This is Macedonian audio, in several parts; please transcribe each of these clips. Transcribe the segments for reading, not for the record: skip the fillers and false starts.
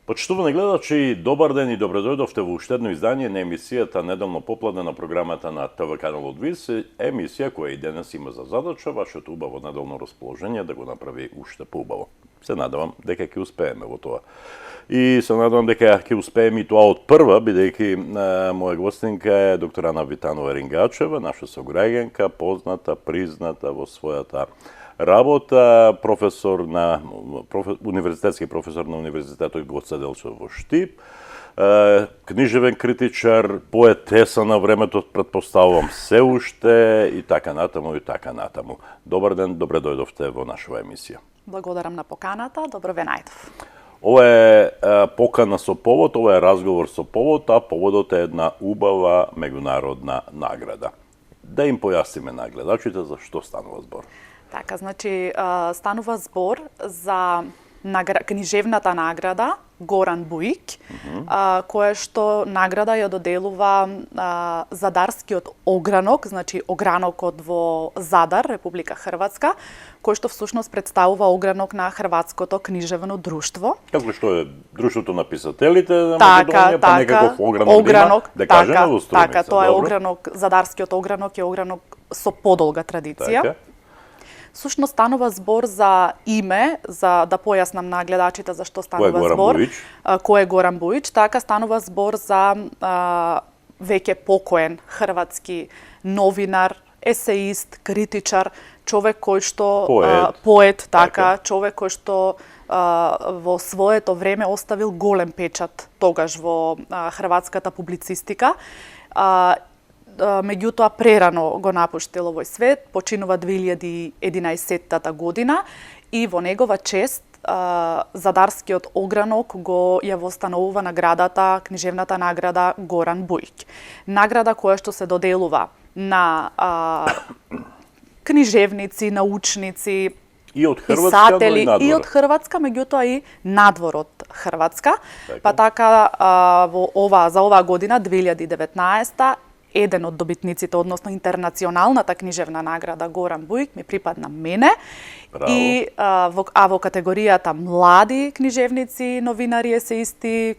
Почитувани гледачи, добар ден и добре дојдовте во уште едно издание на емисијата Неделно попладне на програмата на ТВ каналот ВИС, емисија која и денес има за задача вашето убаво неделно расположение да го направи уште поубаво. Се надевам дека ќе успееме во тоа. И се надевам дека ќе успееме и тоа од прва, бидејќи моја гостинка е доктор Ана Витанова Рингачева, наша сограѓанка, позната, призната во својата работа, универзитетски професор на Универзитетот Гоце Делчев во Штип, книжевен критичар, поетеса на времето, предпоставувам се уште и така натаму и така натаму. Добар ден, добре дојдовте во нашава емисија. Благодарам на поканата, добро ве најдов. Ова е покана со повод, ова е разговор со повод, а поводот е една убава меѓународна награда. Да им појасниме на гледачите за што станува збор. Така, значи, станува збор за книжевната награда Горан Бујик, која што награда ја доделува Задарскиот огранок, значи огранокот во Задар, Република Хрватска, кој што всушност представува огранок на Хрватското книжевно друштво. Како што е друштвото на писателите на Македонија, па некаков огранок да кажеме во Струмица. Така, тоа е огранок, Задарскиот огранок е огранок со подолга традиција. Така. Сушно станува збор за име, за да појаснам на гледачите за што станува збор. Кој е Горан Бујич? Така станува збор за веќе покоен хрватски новинар, есеист, критичар, човек кој што поет, така, човек кој што во своето време оставил голем печат тогаш во хрватската публицистика. Меѓутоа прерано го напуштил овој свет, починува 2011 година и во негова чест Задарскиот огранок го ја востановува наградата, книжевната награда Горан Бујик. Награда која што се доделува на книжевници, научници, и од Хрватска, писатели, но и од Хрватска, меѓутоа и надвор од Хрватска. Така. Па така за оваа година 2019 еден од добитниците, односно интернационалната книжевна награда Горан Бујик ми припадна мене. Браво. И во категоријата млади книжевници, новинари, есеисти,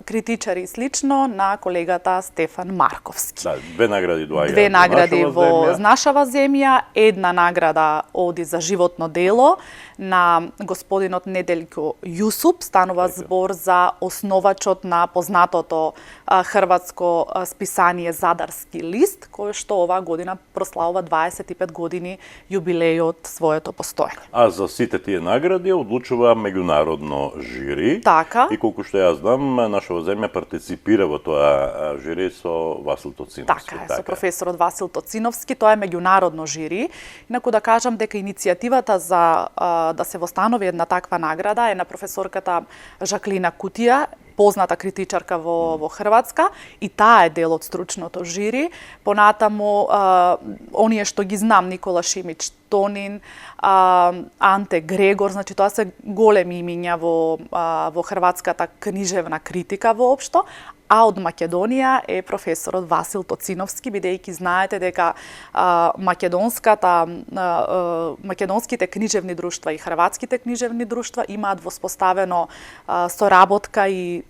критичари и слично на колегата Стефан Марковски. Да, две награди доаѓаат. Две награди во нашава земја, една награда оди за животно дело на господинот Неделјко Јусуп, станува збор за основачот на познатото хрватско списание Задарски лист, кој што оваа година прославува 25 години јубилејот своето постоење. А за сите тие награди одлучува меѓународно жири. Така. И колку што ја знам, нашава земја партиципира во тоа жири со Васил Тоциновски. Така е, со професорот Васил Тоциновски, тоа е меѓународно жири. Инаку да кажам дека иницијативата за да се востанови една таква награда е на професорката Жаклина Кутија, позната критичарка во Хрватска, и таа е дел од стручното жири. Понатаму, оние што ги знам, Никола Шимич Тонин, Анте Грегор, значи тоа се големи имиња во хрватската книжевна критика воопшто, а од Македонија е професорот Васил Тоциновски, бидејќи знаете дека македонските книжевни друштва и хрватските книжевни друштва имаат воспоставено соработка и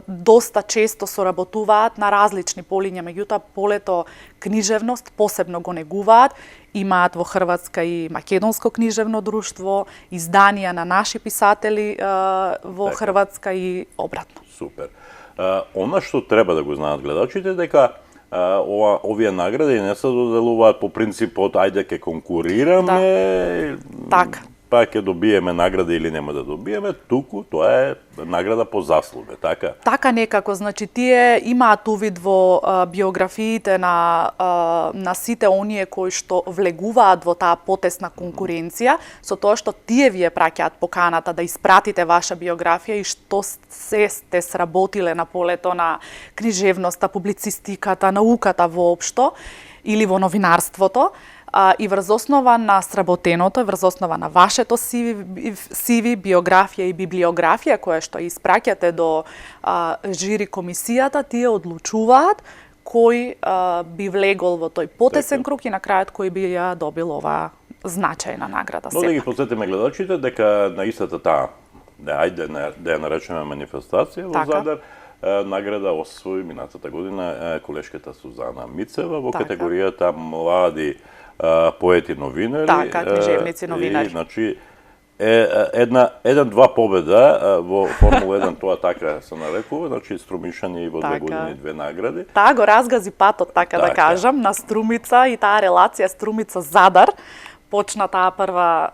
доста често соработуваат на различни полиња, меѓутоа полето книжевност посебно го негуваат. Имаат во Хрватска и македонско книжевно друштво, изданија на наши писатели во Хрватска и обратно. Супер. Она што треба да го знаат гледачите дека овие награди не се доделуваат по принципот ајде ке конкурираме, така, па ќе добиеме награда или нема да добиеме, туку тоа е награда по заслуга, така? Така некако, значи тие имаат увид во биографиите на сите оние кои што влегуваат во таа потесна конкуренција, со тоа што тие вие праќаат поканата да испратите ваша биографија и што се сте сработиле на полето на книжевноста, публицистиката, науката воопшто или во новинарството. И врз основа на сработеното, врз основа на вашето CV, биографија и библиографија која што испраќате до жири комисијата, тие одлучуваат кој би влегол во тој потесен круг и на крајот кој би ја добил оваа значајна награда. Но да ги подсетиме гледачите дека на истата таа ајде да ја наречеме манифестација во Задар, награда освои минатата година колешката Сузана Мицева во категоријата млади поети новинари. Така, книжевници новинари. Значи, еден-два победа во Формула 1, тоа така се нарекува, значи Струмишани во 2 години 2 награди. Таа го разгази патот, така да кажам, на Струмица и таа релација Струмица-Задар почна таа прва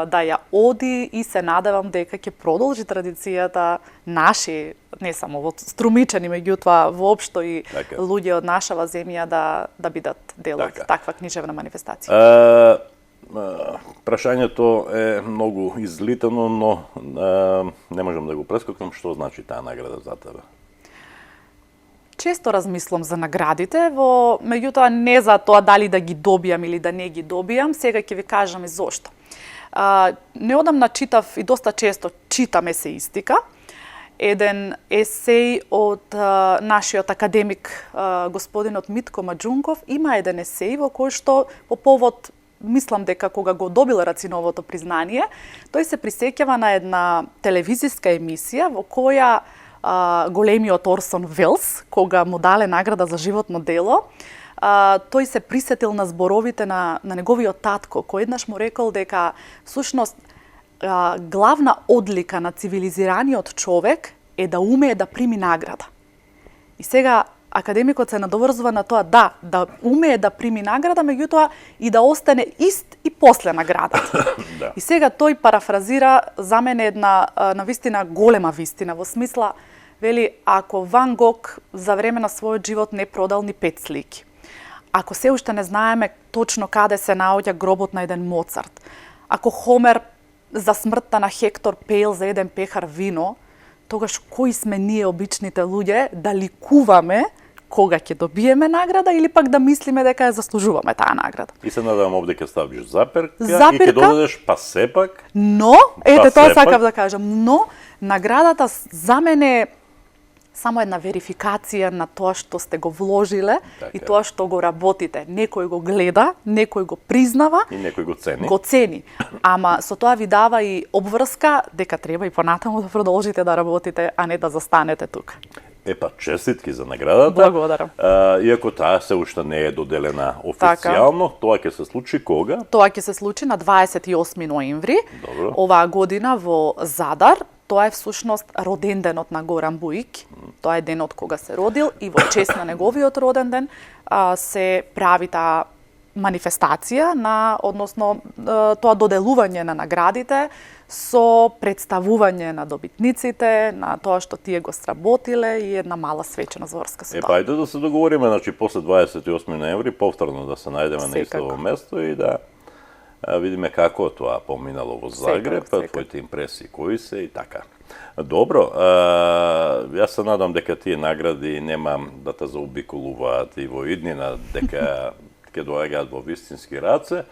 да ја оди и се надевам дека ќе продолжи традицијата наши, не само во Струмичани, меѓутоа воопшто и луѓе од нашава земја да бидат дел од таква книжевна манифестација. Прашањето е многу излитано, но не можам да го прескокнам. Што значи таа награда за тебе? Често размислам за наградите, меѓутоа не за тоа дали да ги добијам или да не ги добијам, сега ќе ви кажам и зошто. Неодамна читав и доста често читам есеистика, еден есеј од нашиот академик господинот Митко Маџунков, има еден есеј во кој што по повод, мислам дека кога го добил Рациновото признание, тој се присеќава на една телевизиска емисија во која големиот Орсон Велс, кога му дале награда за животно дело, тој се присетил на зборовите на неговиот татко, кој еднаш му рекол дека всушност главна одлика на цивилизираниот човек е да умее да прими награда. И сега академикот се надоврзува на тоа да умее да прими награда, меѓутоа и да остане ист и после наградата. И сега тој парафразира за мене една навистина голема вистина, во смисла, вели, ако Ван Гог за време на својот живот не продал ни 5 слики, ако се уште не знаеме точно каде се наоѓа гробот на еден Моцарт, ако Хомер за смртта на Хектор пеел за еден пехар вино, тогаш кои сме ние обичните луѓе да ликуваме кога ќе добиеме награда или пак да мислиме дека ја заслужуваме таа награда. И се надевам овде ќе ставиш заперка и ќе додадеш па сепак. Но, тоа сакав да кажам, но наградата за мене е само една верификација на тоа што сте го вложиле и тоа што го работите. Некој го гледа, некој го признава и некој го цени. Го цени. Ама со тоа ви дава и обврска дека треба и понатаму да продолжите да работите, а не да застанете тука. Честитки за наградата. Благодарам. Иако таа се уште не е доделена официјално, тоа ќе се случи кога? Тоа ќе се случи на 28 ноември оваа година во Задар. Тоа е всушност роденденот на Горан Бујик. Тоа е денот кога се родил и во чест на неговиот роден ден се прави таа манифестација односно тоа доделување на наградите со представување на добитниците, на тоа што тие го сработиле и една мала свечена зорска судба. Ајде да се договориме, значи после 28 ноември повторно да се најдеме на исто место и да видиме како тоа поминало во Загреб, твоите импресии кои се и така. Добро, јас се надам дека тие награди нема да те заобиколуваат и во иднина, дека ќе доаѓаат во вистински раце.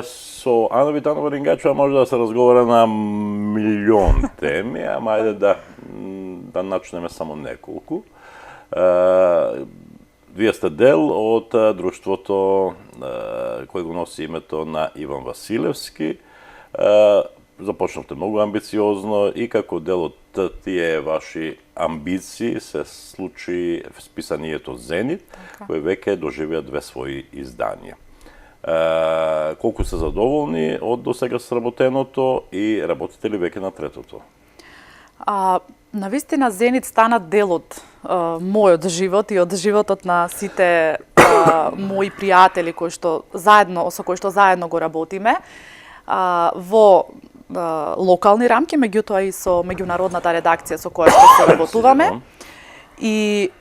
Со Ана Витанова Рингачева може да се разговара на милион теми, ама ајде да начнеме само неколку. Вие сте дел од друштвото кој го носи името на Иван Василевски. Започнавте многу амбициозно и како дел од тие ваши амбиции се случи списанието Зенит, кој веќе доживеа 2 своји изданија. Колку се задоволни од досега сработеното и работите ли веќе на третото? Навистина Зенит стана дел од мојот живот и од животот на сите мои пријатели со кои што заедно го работиме во локални рамки, меѓутоа и со меѓународната редакција со која што се работуваме. И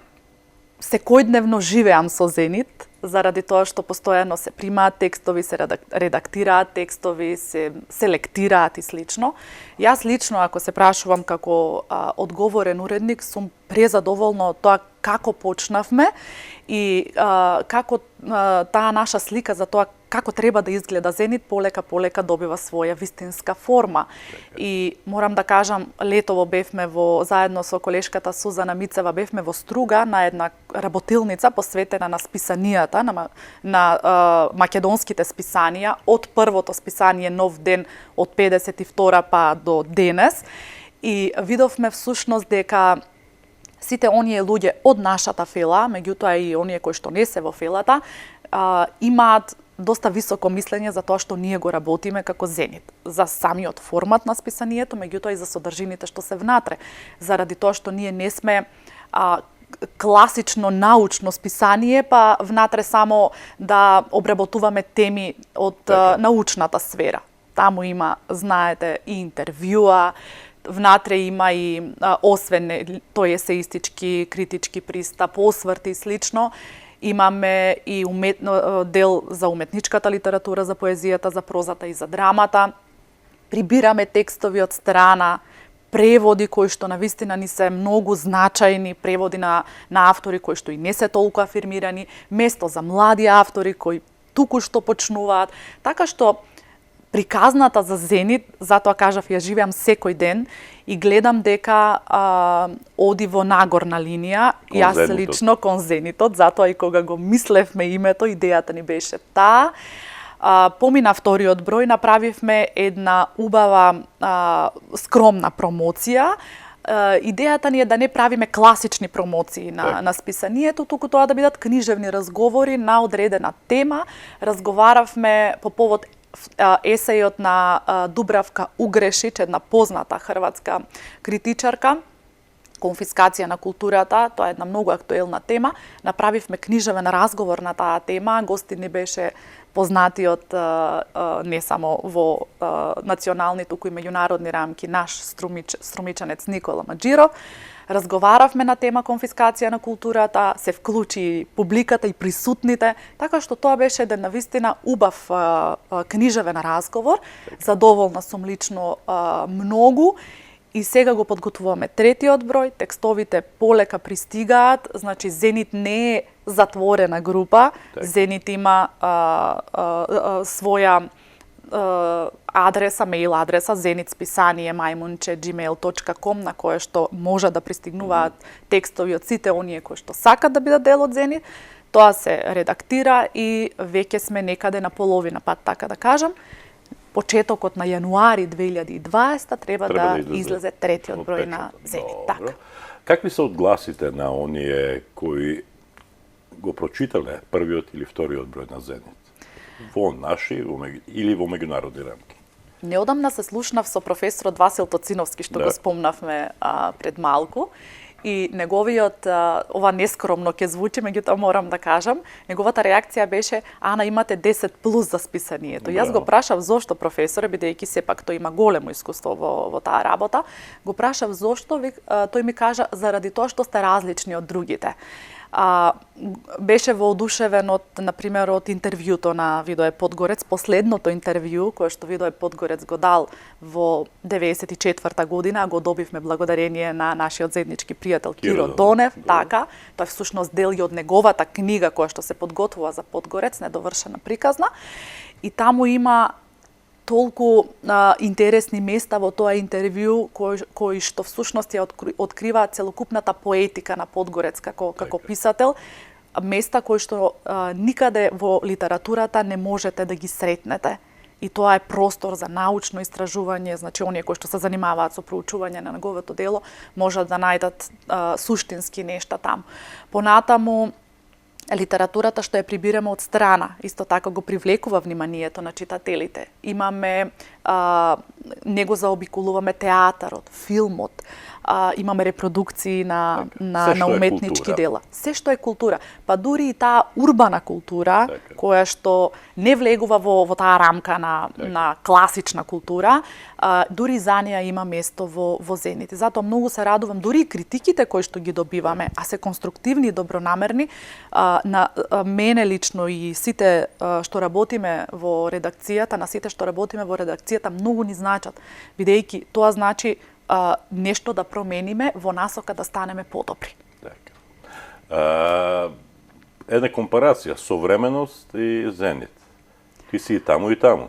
секојдневно живеам со Зенит, заради тоа што постојано се примаат текстови, се редактираат текстови, се селектираат и слично. Јас лично, ако се прашувам како одговорен уредник, сум презадоволна од тоа како почнавме и како таа наша слика за тоа како треба да изгледа Зенит, полека добива своја вистинска форма. И морам да кажам, летово бевме заедно со колешката Сузана Мицева, бевме во Струга на една работилница посветена на списанијата, на македонските списанија, од првото списание Нов ден од 52 па до денес. И видовме всушност дека сите оние луѓе од нашата фела, меѓутоа и оние кои што не се во фелата, имаат доста високо мислење за тоа што ние го работиме како Зенит. За самиот формат на списанието, меѓутоа и за содржините што се внатре. Заради тоа што ние не сме класично научно списание, па внатре само да обработуваме теми од научната сфера. Таму има, знаете, и интервјуа, внатре има и, освен тој есеистички, критички пристап, осврти и слично, имаме и дел за уметничката литература, за поезијата, за прозата и за драмата. Прибираме текстови од страна, преводи кои што навистина ни се многу значајни, преводи на автори кои што и не се толку афирмирани, место за млади автори кои туку што почнуваат, така што приказната за Зенит, затоа кажав, ја живеам секој ден и гледам дека оди во нагорна линија, јас лично кон Зенитот, затоа и кога го мислевме името, идејата ни беше таа. Помина вториот број, направивме една убава скромна промоција. Идејата ни е да не правиме класични промоции на списанието, туку тоа да бидат книжевни разговори на одредена тема. Разговаравме по повод есејот на Дубравка Угрешич, една позната хрватска критичарка, конфискација на културата, тоа е една многу актуелна тема. Направивме книжевен разговор на таа тема, гости ни беше познатиот не само во национални, туку и меѓународни рамки, наш струмичанец Никола Маџиров. Разговаравме на тема конфискација на културата, се вклучи публиката и присутните, така што тоа беше еден навистина убав книжевен разговор. Задоволна сум лично многу. И сега го подготвуваме третиот број, текстовите полека пристигаат, значи Зенит не е затворена група, Зенит има своја адреса, мејл адреса, zenitspисание@gmail.com, на која што може да пристигнуваат текстови од сите оние кои што сакат да бидат дел од Зенит. Тоа се редактира и веќе сме некаде на половина пат, така да кажам. Почетокот на јануари 2020 треба да излезе третиот број на Зенит. Така. Какви се одгласите на оние кои го прочитале првиот или вториот број на Зенит? Во наши или во меѓународни рамки? Неодамна се слушнав со професорот Васил Тоциновски, што го спомнавме пред малку. И неговиот, ова нескромно ќе звучи, меѓутоа морам да кажам, неговата реакција беше: Ана, имате 10 плюс за списанието. Јас го прашав зошто професоре, бидејќи сепак тој има големо искуство во таа работа, го прашав зошто, тој ми кажа заради тоа што сте различни од другите. Беше воодушевен од, например, од интервјуто на Видое Подгорец, последното интервју кое што Видое Подгорец го дал во 94-та година, го добивме благодарение на нашиот заеднички пријател Киро Донев, така, тоа е всушност дел и од неговата книга која што се подготвува за Подгорец, недовршена приказна, и таму има толку интересни места во тоа интервју кои што всушност ја откриваат целокупната поетика на Подгорец како писател, места кои што никаде во литературата не можете да ги сретнете. И тоа е простор за научно истражување, значи оние кои што се занимаваат со проучување на неговото дело можат да најдат суштински нешта таму. Понатаму литературата што ја прибираме од страна, исто така го привлекува вниманието на читателите. Имаме, него заобиколуваме театарот, филмот, имаме репродукции на уметнички дела. Се што е култура, па дури и таа урбана култура, која што не влегува во таа рамка на класична култура, дури за неја има место во Зенит. Затоа многу се радувам, дури и критиките кои што ги добиваме, а се конструктивни и добронамерни, на мене лично и сите што работиме во редакцијата, на сите што работиме во редакцијата, многу ни значат, бидејќи тоа значи нешто да промениме во насока да станеме подобри. Една компарација, современост и Зенит. Ти си и таму и таму.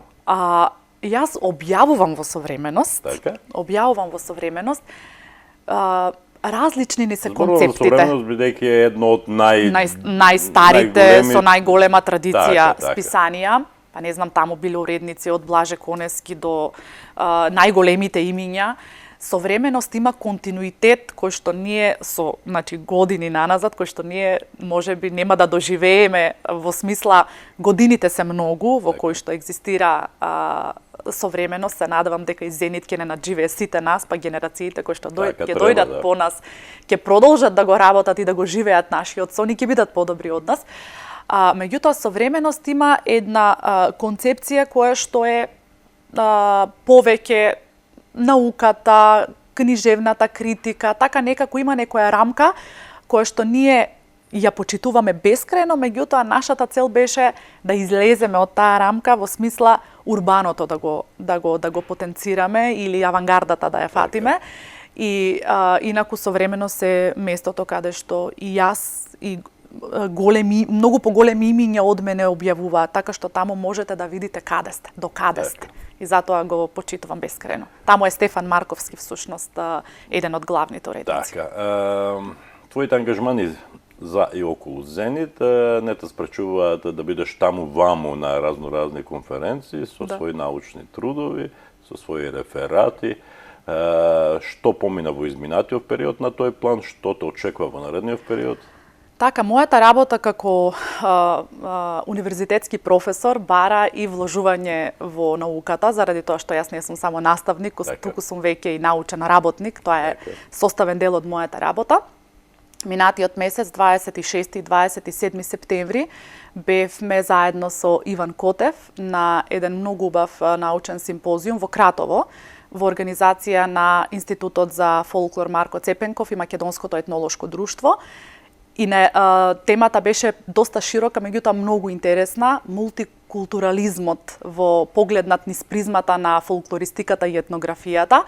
Јас објавувам во современост. Така? Објавувам во современост. Различни ни се Зборувам за концептите. современост, бидејќи е едно од Најстарите со најголема традиција Така. списанија. Па не знам, таму биле уредници од Блаже Конески до најголемите имиња. Современост има континуитет кој што ние со години наназад, кој што ние можеби нема да доживееме, во смисла годините се многу во кои што екзистира современост. Се надевам дека и Зенит ќе не надживее сите нас, па генерациите кои што ќе дојдат по нас, ќе продолжат да го работат и да го живеат нашиот сон и ќе бидат подобри од нас. Меѓутоа, современост има една концепција која што е повеќе науката, книжевната критика, така некако има некоја рамка која што ние ја почитуваме бескрајно, меѓутоа нашата цел беше да излеземе од таа рамка во смисла урбаното да го потенцираме или авангардата да ја фатиме. И инаку современост е местото каде што и јас и многу поголеми имиња од мене објавуваат, така што таму можете да видите каде сте, до каде сте. И затоа го почитувам бескрајно. Таму е Стефан Марковски всушност еден од главните уредници. Така. Твоите ангажмани за и околу Зенит не те спречуваат да бидеш таму-ваму на разноразни конференции со своји научни трудови, со своји реферати. Што помина во изминатиот период на тој план, што те очекува во наредниот период? Така, мојата работа како универзитетски професор бара и вложување во науката, заради тоа што јас не сум само наставник, туку сум веќе и научен работник, тоа е составен дел од мојата работа. Минатиот месец, 26 и 27 септември, бевме заедно со Иван Котев на еден многу убав научен симпозиум во Кратово, во организација на Институтот за фолклор Марко Цепенков и Македонското етнолошко друштво. И темата беше доста широка, меѓутоа многу интересна, мултикултурализмот во погледнат низ призмата на фолклористиката и етнографијата.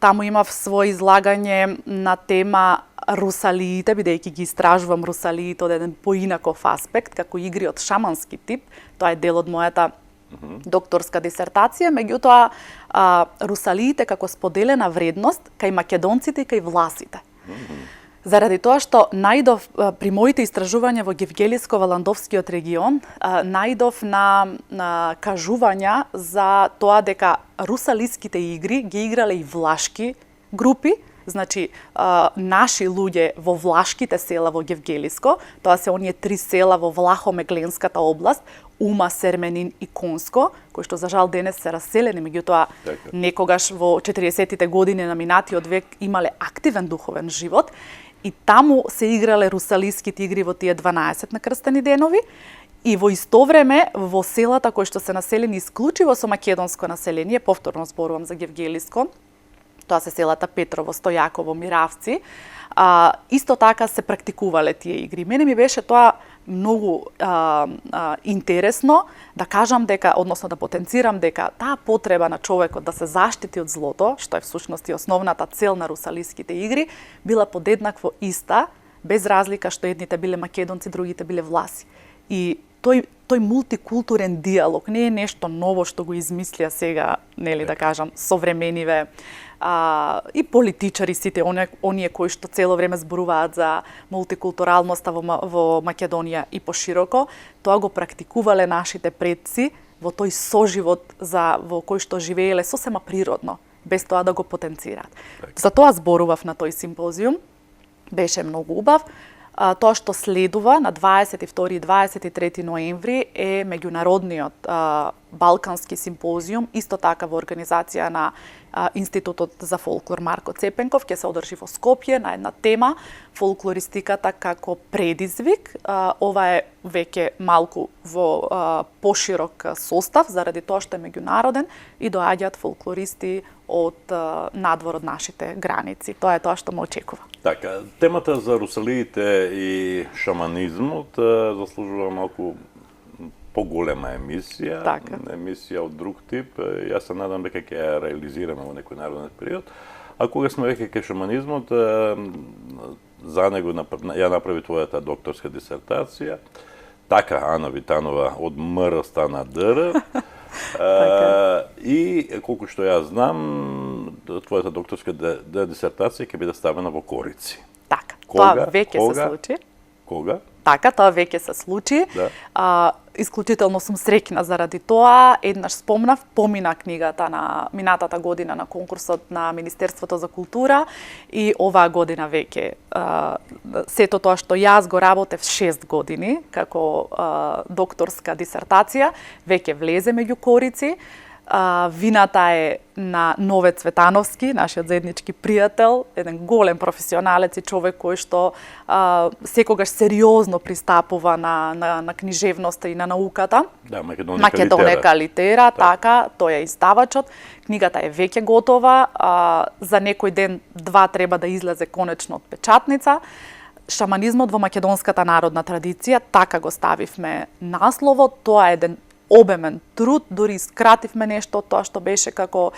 Таму имав свој излагање на тема русалиите, бидејќи ги истражувам русалиите од еден поинаков аспект, како игри од шамански тип. Тоа е дел од мојата докторска дисертација, меѓутоа русалиите како споделена вредност кај македонците и кај власите. Заради тоа што најдов при моите истражувања во Гевгелиско-Валандовскиот регион, најдов на кажувања за тоа дека русалиските игри ги играле и влашки групи, значи наши луѓе во влашките села во Гевгелиско, тоа се оние 3 села во Влахо-Мегленската област, Ума, Серменин и Конско, кои што за жал денес се раселени, меѓутоа некогаш во 40-тите години на минатиот век имале активен духовен живот. И таму се играле русалиските игри во тие 12 на крстени денови и во исто време во селата кои што се населени исклучиво со македонско население, повторно зборувам за Гевгелиско, тоа се селата Петрово, Стојаково, Миравци, исто така се практикувале тие игри. Мене ми беше тоа многу интересно да кажам дека, односно да потенцирам дека таа потреба на човекот да се заштити од злото, што е всушност и основната цел на русалиските игри, била подеднакво иста, без разлика што едните биле македонци, другите биле власи. И тој мултикултурен диалог не е нешто ново што го измислија сега, нели да кажам, современиве и политичари, сите оние кои што цело време зборуваат за мултикултуралноста во Македонија и пошироко, тоа го практикувале нашите предци во тој соживот во кој што живееле сосема природно, без тоа да го потенцираат. За тоа зборував на тој симпозиум, беше многу убав. Тоа што следува на 22 и 23 ноември е меѓународниот Балкански симпозиум, исто така во организација на Институтот за фолклор Марко Цепенков, ќе се одржи во Скопје на една тема фолклористиката како предизвик. Ова е веќе малку во поширок состав, заради тоа што е меѓународен и доаѓаат фолклористи од надвор од нашите граници. Тоа е тоа што ме очекува. Така, темата за русалиите и шаманизмот заслужува малку поголема емисија, емисија од друг тип. Јас се надам дека ќе ја реализираме во некој нареден период. А кога сме веќе кај шаманизмот, за него ја направи твојата докторска дисертација. Така, Ана Витанова од МР стана ДР. И колку што ја знам, твојата докторска дисертација ќе биде ставена во Корици. Така, тоа веќе се случи. Кога? Така, тоа веќе се случи. Да. Исклучително сум среќна заради тоа. Еднаш спомнав, помина книгата на минатата година на конкурсот на Министерството за култура и оваа година веќе сето тоа што јас го работев 6 години како докторска дисертација, веќе влезе меѓу корици. Вината е на Нове Цветановски, нашиот заеднички пријател, еден голем професионалец и човек кој што секогаш сериозно пристапува на книжевноста и на науката. Да, Македонека литера, така, тој е издавачот. Книгата е веќе готова, за некој ден, два треба да излезе конечно од печатница. Шаманизмот во македонската народна традиција, така го ставивме насловот, тоа е еден обемен труд, дури скративме нешто од тоа што беше како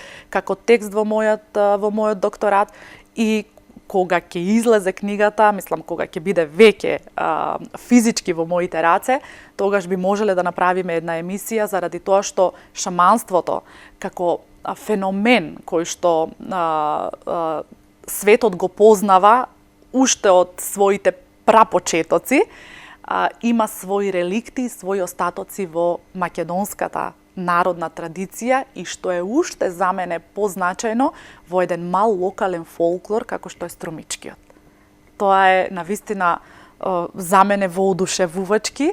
текст во мојот докторат и кога ќе излезе книгата, мислам кога ќе биде веќе физички во моите раце, тогаш би можеле да направиме една емисија заради тоа што шаманството како феномен кој што светот го познава уште од своите прапочетоци, има своји реликти и своји остатоци во македонската народна традиција и што е уште за мене позначајно во еден мал локален фолклор како што е струмичкиот. Тоа е навистина за мене воодушевувачки,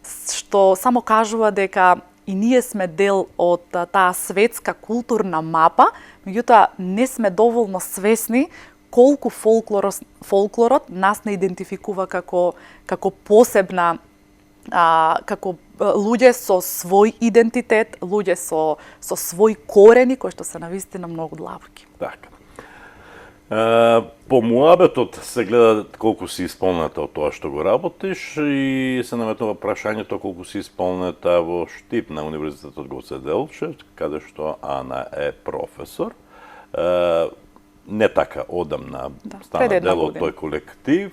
што само кажува дека и ние сме дел од таа светска културна мапа, меѓутоа не сме доволно свесни колку фолклорот нас не идентификува како посебна, како луѓе со свој идентитет, луѓе со свој корени, кои што се навистина многу длабоки. Така. По муабетот се гледа колку си исполнета од тоа што го работиш и се наметнува прашањето колку си исполнета во Штип на Универзитетот Гоце Делчев, каде што Ана е професор. Не така одамна стана дел од тој колектив.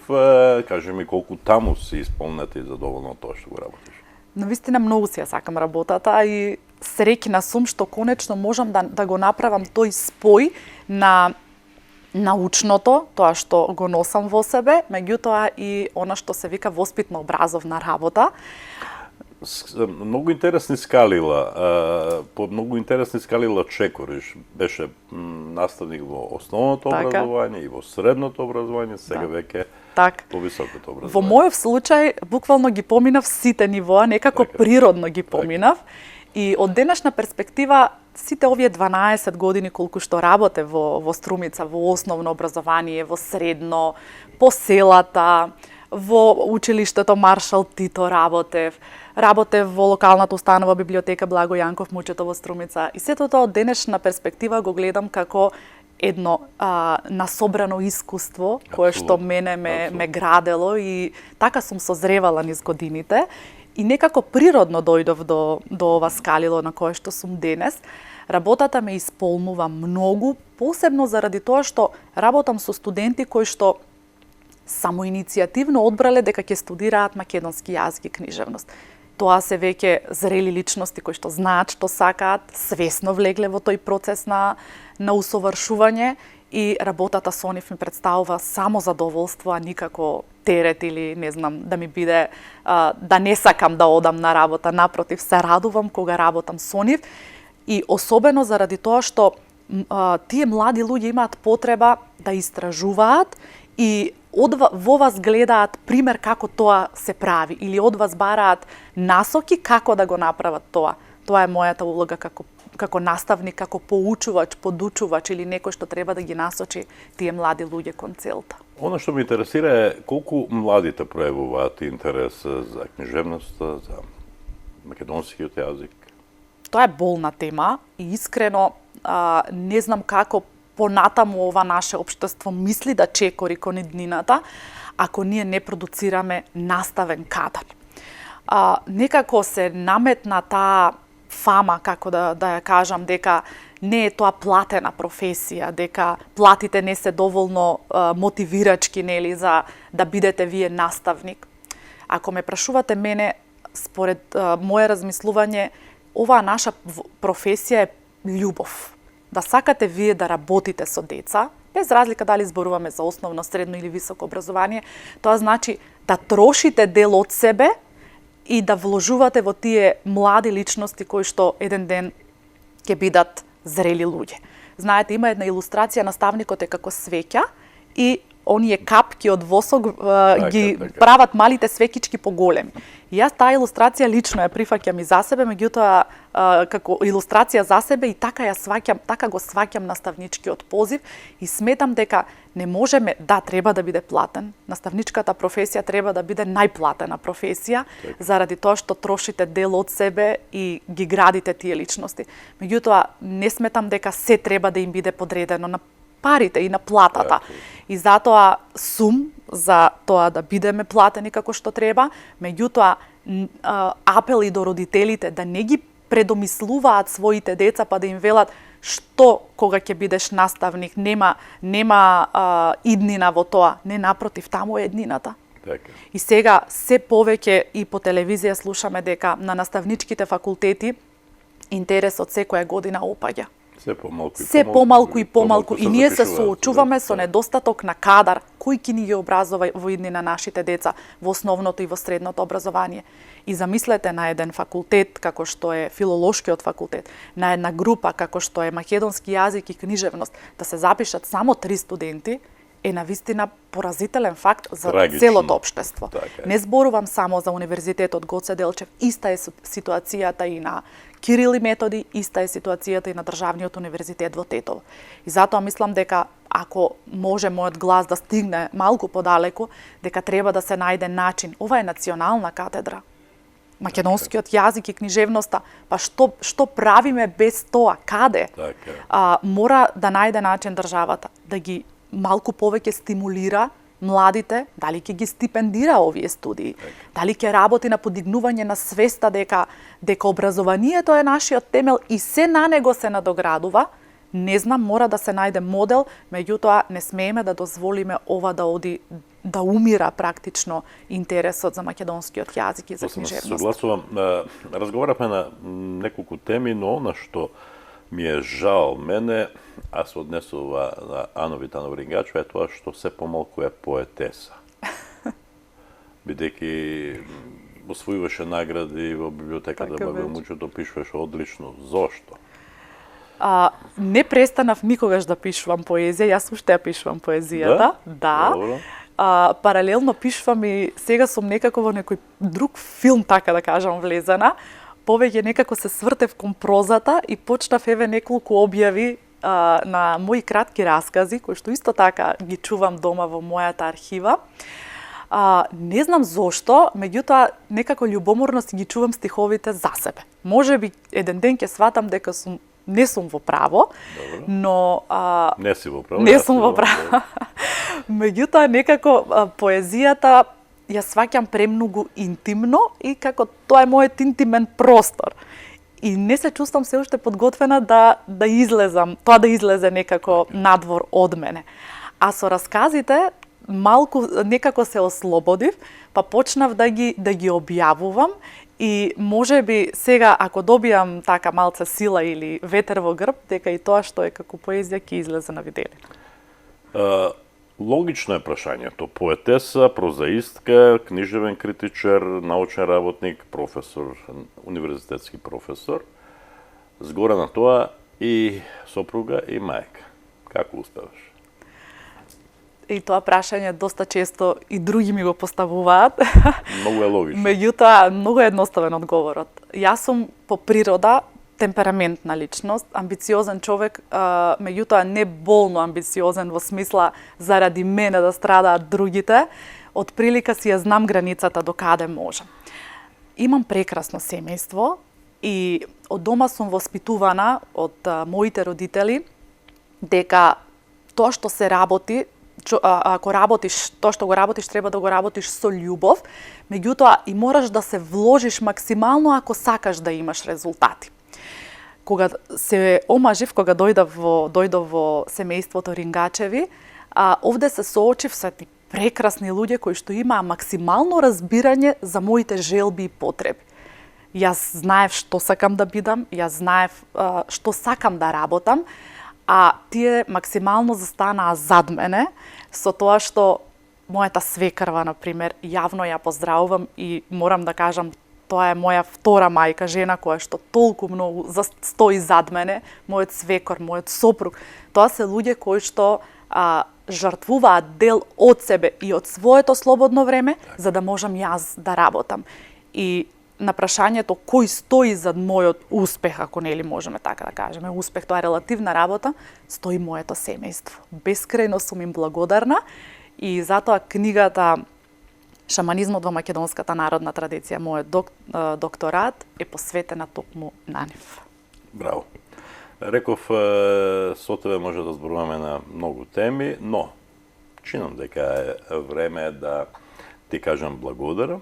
Кажи ми колку таму си исполнета и задоволна од тоа што го работиш. Навистина многу си ја сакам работата и среќна сум што конечно можам да го направам тој спој на научното, тоа што го носам во себе, меѓутоа и она што се вика воспитно-образовна работа. Многу интересни скалила, по многу интересни скалила чекориш. Беше наставник во основното образование и во средното образование, сега веќе по високото образование. Во мојов случај, буквално ги поминав сите нивоа, некако природно ги поминав. И од денешна перспектива, сите овие 12 години колку што работев во Струмица, во основно образование, во средно, по селата, во училиштето Маршал Тито работев во локалната установа библиотека Благо Јанков Мучето во Струмица. И сето тоа од денешна перспектива го гледам како едно насобрано искуство кое што мене ме градело и така сум созревала низ годините и некако природно дојдов до ова скалило на кое што сум денес. Работата ме исполнува многу, посебно заради тоа што работам со студенти кои што самоиницијативно одбрале дека ќе студираат македонски јазик и книжевност. Тоа се веќе зрели личности кои што знаат што сакаат, свесно влегле во тој процес на усовршување и работата со нив ми представува само задоволство, а никако терет или не знам да ми биде да не сакам да одам на работа, напротив се радувам кога работам со нив и особено заради тоа што тие млади луѓе имаат потреба да истражуваат и во вас гледаат пример како тоа се прави или од вас бараат насоки како да го направат тоа. Тоа е мојата улога како наставник, како поучувач, подучувач или некој што треба да ги насочи тие млади луѓе кон целта. Она што ме интересира е колку младите пројавуваат интерес за книжевноста, за македонскиот јазик. Тоа е болна тема и искрено не знам како понатаму ова наше општество мисли да чекори кон иднината, ако ние не продуцираме наставен кадар. Некако се наметна таа фама, како да ја кажам, дека не е тоа платена професија, дека платите не се доволно мотивирачки, нели, за да бидете вие наставник. Ако ме прашувате мене, според мое размислување, оваа наша професија е љубов. Да сакате вие да работите со деца, без разлика дали зборуваме за основно, средно или високо образование, тоа значи да трошите дел од себе и да вложувате во тие млади личности кои што еден ден ќе бидат зрели луѓе. Знаете, има една илустрација, наставникот е како свеќа и оние капки од восок ги прават малите свекички поголеми. И јас таа илустрација лично ја прифаќам и за себе, меѓутоа како илустрација за себе и така ја сваќам, така го сваќам наставничкиот позив и сметам дека не можеме, да, треба да биде платен. Наставничката професија треба да биде најплатена професија заради тоа што трошите дел од себе и ги градите тие личности. Меѓутоа не сметам дека се треба да им биде подредено на парите и на платата. И затоа сум за тоа да бидеме платени како што треба, меѓутоа апел и до родителите да не ги предомислуваат своите деца па да им велат што кога ќе бидеш наставник, нема иднина во тоа. Не, напротив, таму е иднината. Така. И сега се повеќе и по телевизија слушаме дека на наставничките факултети интересот секоја година опаѓа. Се помалку и помалку и ние се соочуваме со недостаток на кадар кој ќе ни ги образува во иднина нашите деца во основното и во средното образование. И замислете на еден факултет како што е филолошкиот факултет, на една група како што е македонски јазик и книжевност, да се запишат само 3 студенти, е навистина поразителен факт за целото општество. Не зборувам само за Универзитетот Гоце Делчев, иста е ситуацијата и на Кирил и Методи, иста е ситуацијата и на Државниот универзитет во Тетово. И затоа мислам дека ако може мојот глас да стигне малку подалеку, дека треба да се најде начин. Ова е национална катедра. Македонскиот јазик и книжевноста, па што правиме без тоа? Каде? Мора да најде начин државата да ги малку повеќе стимулира младите, дали ќе ги стипендира овие студии, дали ќе работи на подигнување на свеста дека образованието е нашиот темел и се на него се надоградува. Не знам, мора да се најде модел, меѓутоа не смееме да дозволиме ова да оди да умира практично интересот за македонскиот јазик и за книжевност. Согласувам. Разговараме на неколку теми, но она што ми е жал мене, а се однесува на Ано Витанов Рингачева, е тоа што се помалку е поетеса. Бидејќи освојуваше награди во библиотеката Бабил Мучето, пишуваше одлично. Зошто? Не престанав никогаш да пишувам поезија, јас уште ја пишувам поезијата. Да. Паралелно пишувам и сега сум некако во некој друг филм, така да кажам, влезена. Повеќе некако се свртев кон прозата и почнав неколку објави на мои кратки раскази, кои што исто така ги чувам дома во мојата архива. Не знам зошто, меѓутоа некако љубоморно си ги чувам стиховите за себе. Можеби еден ден ќе сватам дека не сум во право, но не си во право. Не сум во право. Меѓутоа некако поезијата ја сваќам премногу интимно и како тоа е мојот интимен простор. И не се чувствам се уште подготвена да излезам, тоа да излезе некако надвор од мене. А со расказите малку некако се ослободив, па почнав да ги објавувам и можеби сега ако добијам така малце сила или ветер во грб, дека и тоа што е како поезија ќе излезе на виделина. Логично е прашањето. Поетеса, прозаистка, книжевен критичар, научен работник, професор, универзитетски професор. Згора на тоа и сопруга и мајка. Како успеваш? И тоа прашање доста често и други ми го поставуваат. Многу е логично. Меѓутоа, многу е едноставен одговорот. Јас сум по природа темпераментна личност, амбициозен човек, меѓутоа не болно амбициозен во смисла заради мене да страдаат другите. Од прилика си ја знам границата до каде можам. Имам прекрасно семејство и од дома сум воспитувана од моите родители дека тоа што се работи, ако работиш, тоа што го работиш, треба да го работиш со љубов, меѓутоа и мораш да се вложиш максимално ако сакаш да имаш резултати. Кога се омажив, кога дојдов во семејството Рингачеви, овде се соочив со прекрасни луѓе кои што имаа максимално разбирање за моите желби и потреби. Јас знаев што сакам да бидам, јас знаев што сакам да работам, а тие максимално застанаа зад мене со тоа што мојата свекрва, например, јавно ја поздравувам и морам да кажам, тоа е моја втора мајка, жена која што толку многу стои зад мене, мојот свекор, мојот сопруг. Тоа се луѓе кои што жртвуваат дел од себе и од своето слободно време, за да можам јас да работам. И на прашањето кој стои зад мојот успех, ако нели можеме така да кажеме, успех тоа е релативна работа, стои моето семејство. Бескрајно сум им благодарна и затоа книгата Шаманизмот во македонската народна традиција, мојот докторат е посветена токму на нив. Браво. Реков, со тебе може да зборуваме на многу теми, но чинам дека е време да ти кажам благодарам.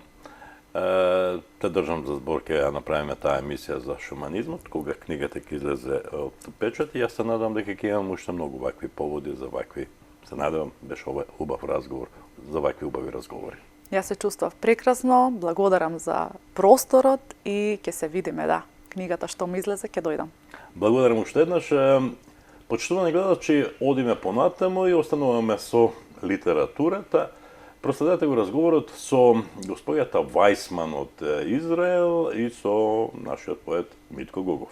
Те држам за збор ке ја направиме таа емисија за шаманизмот, кога книгата ќе излезе од печат и јас се надам дека ќе имам уште многу вакви поводи за вакви, се надевам, беше ова убав разговор, за вакви убави разговори. Јас се чувствав прекрасно, благодарам за просторот и ќе се видиме, да. Книгата што ми излезе, ќе дојдам. Благодарам уште еднаш. Почитувани гледачи, одиме понатаму и остануваме со литературата. Проследете го разговорот со господјата Вајсман од Израел и со нашиот поет Митко Гогов.